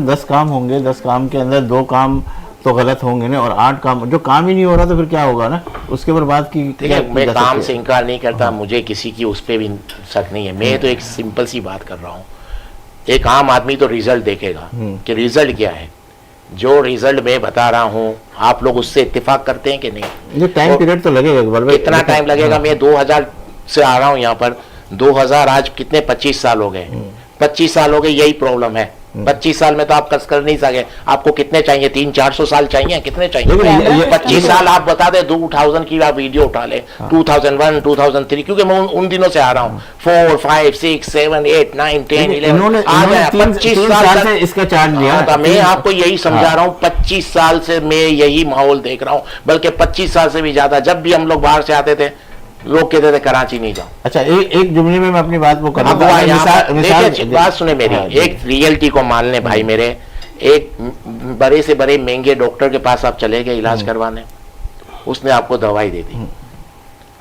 10 काम होंगे, 10 काम के अंदर 2 काम तो गलत होंगे ना, और 8 काम जो काम ही नहीं हो रहा तो फिर क्या होगा ना, उसके ऊपर बात की। देखिए मैं काम से इनकार नहीं करता, मुझे किसी की उस पर भी शक नहीं है। मैं तो एक सिंपल सी बात कर रहा हूँ, एक आम आदमी तो रिजल्ट देखेगा कि रिजल्ट क्या है। जो रिजल्ट मैं बता रहा हूँ आप लोग उससे इत्तेफाक करते हैं कि नहीं? ये टाइम पीरियड तो लगेगा, कितना टाइम लगेगा? मैं 2000 से आ रहा हूँ यहाँ पर, 2000 आज कितने 25 साल हो गए, 25 साल हो गए, यही प्रॉब्लम है। 25 साल में तो आप कस कर नहीं सके। आपको कितने चाहिए? 300-400 साल चाहिए? कितने चाहिए? 25 साल आप बता दे, 2000 की आप वीडियो उठा ले, 2001, 2003, क्योंकि मैं उन दिनों से आ रहा हूँ। 4, 5, 6, 7, 8, 9, 10, 11 आ गया 25 साल से इसका चार्ज लिया। मैं आपको यही समझा रहा हूँ, 25 साल से मैं यही माहौल देख रहा हूँ, बल्कि 25 साल से भी ज्यादा। जब भी हम लोग बाहर से आते थे लोग कहते थे कराची नहीं जाओ। अच्छा, एक जुमले में मैं अपनी बात को करूंगा। बात सुने मेरी, एक रियलिटी को मान ले भाई मेरे। एक बड़े से बड़े महंगे डॉक्टर के पास आप चले गए इलाज करवाने, उसने आपको दवाई दे दी,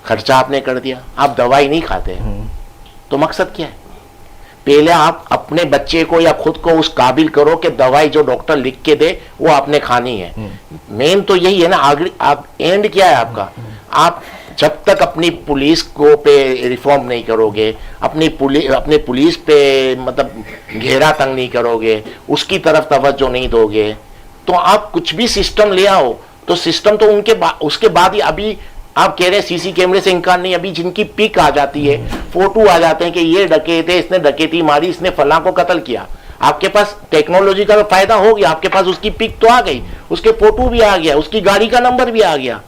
खर्चा आपने कर दिया, आप दवाई नहीं खाते, तो मकसद क्या है? पहले आप अपने बच्चे को या खुद को उस काबिल करो कि दवाई जो डॉक्टर लिख के दे वो आपने खानी है। मेन तो यही है ना। आगे आप एंड क्या है आपका? आप जब तक अपनी पुलिस को पे रिफॉर्म नहीं करोगे, अपने पुलिस पे मतलब घेरा तंग नहीं करोगे, उसकी तरफ तवज्जो नहीं दोगे, तो आप कुछ भी सिस्टम ले आओ तो सिस्टम तो उसके बाद ही। अभी आप कह रहे हैं सीसी कैमरे से इनकार नहीं, अभी जिनकी पिक आ जाती है, फोटो आ जाते हैं कि ये डकैत है, इसने डकैती मारी, इसने फलां को कत्ल किया। आपके पास टेक्नोलॉजी का फायदा हो गया, आपके पास उसकी पिक तो आ गई, उसके फोटो भी आ गया, उसकी गाड़ी का नंबर भी आ गया,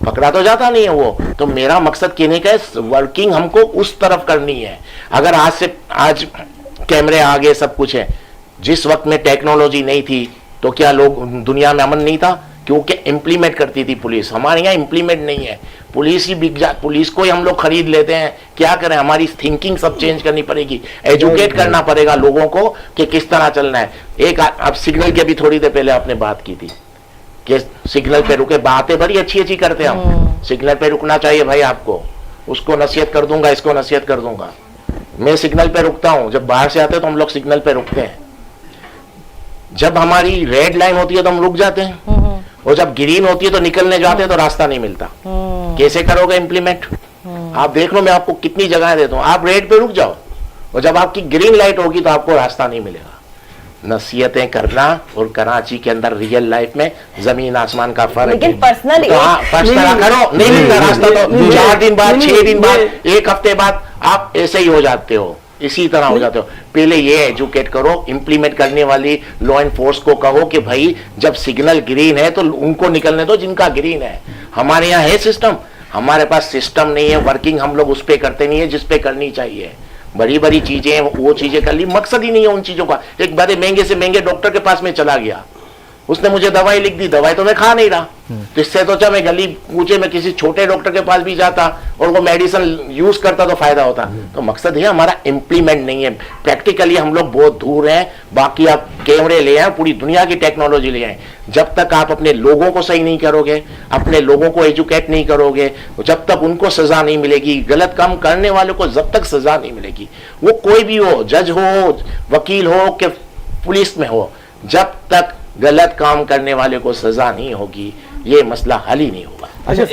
पकड़ा तो जाता नहीं है वो। तो मेरा मकसद कहने का है, वर्किंग हमको उस तरफ करनी है। अगर आज कैमरे आ गए, सब कुछ है, जिस वक्त में टेक्नोलॉजी नहीं थी तो क्या लोग दुनिया में अमन नहीं था? क्योंकि इंप्लीमेंट करती थी पुलिस। हमारे यहाँ इंप्लीमेंट नहीं है, पुलिस ही पुलिस को ही हम लोग खरीद लेते हैं। क्या करें? हमारी थिंकिंग सब चेंज करनी पड़ेगी, एजुकेट करना पड़ेगा लोगों को कि किस तरह चलना है। एक अब सिग्नल की अभी थोड़ी देर पहले आपने बात की थी कि सिग्नल पे रुके, बातें बड़ी अच्छी अच्छी करते हैं हम। सिग्नल पे रुकना चाहिए भाई आपको, उसको नसीहत कर दूंगा, इसको नसीहत कर दूंगा। मैं सिग्नल पे रुकता हूं, जब बाहर से आते हैं तो हम लोग सिग्नल पे रुकते हैं। जब हमारी रेड लाइन होती है तो हम रुक जाते हैं, और जब ग्रीन होती है तो निकलने जाते हैं तो रास्ता नहीं मिलता। कैसे करोगे इंप्लीमेंट? आप देख लो, मैं आपको कितनी जगह देता हूं, आप रेड पे रुक जाओ, और जब आपकी ग्रीन लाइट होगी तो आपको रास्ता नहीं मिलेगा। नसीहतें करना और कराची के अंदर रियल लाइफ में जमीन आसमान का फर्क है। लेकिन पर्सनली करो, नहीं मिलता रास्ता तो 4 दिन बाद, 6 दिन बाद, 1 हफ्ते बाद आप ऐसे ही हो जाते हो, इसी तरह हो जाते हो। पहले ये एजुकेट करो, इंप्लीमेंट करने वाली लॉ एनफोर्स को कहो कि भाई जब सिग्नल ग्रीन है तो उनको निकलने दो जिनका ग्रीन है। हमारे यहाँ है सिस्टम, हमारे पास सिस्टम नहीं है। वर्किंग हम लोग उस पर करते नहीं है जिस पे करनी चाहिए। बड़ी बड़ी चीजें वो चीजें कर ली, मकसद ही नहीं है उन चीजों का। एक बड़े महंगे से महंगे डॉक्टर के पास में चला गया, उसने मुझे दवाई लिख दी, दवाई तो मैं खा नहीं रहा, तो इससे तो अच्छा मैं गली कूचे में किसी छोटे डॉक्टर के पास भी जाता और वो मेडिसिन यूज करता तो फायदा होता। तो मकसद है हमारा इंप्लीमेंट नहीं है। प्रैक्टिकली हम लोग बहुत दूर हैं। बाकी आप कैमरे ले आए, पूरी दुनिया की टेक्नोलॉजी ले आए, जब तक आप अपने लोगों को सही नहीं करोगे, अपने लोगों को एजुकेट नहीं करोगे, जब तक उनको सजा नहीं मिलेगी, गलत काम करने वाले को जब तक सजा नहीं मिलेगी, वो कोई भी हो, जज हो, वकील हो कि पुलिस में हो, जब तक गलत काम करने वाले को सजा नहीं होगी ये मसला हल ही नहीं होगा। अच्छा,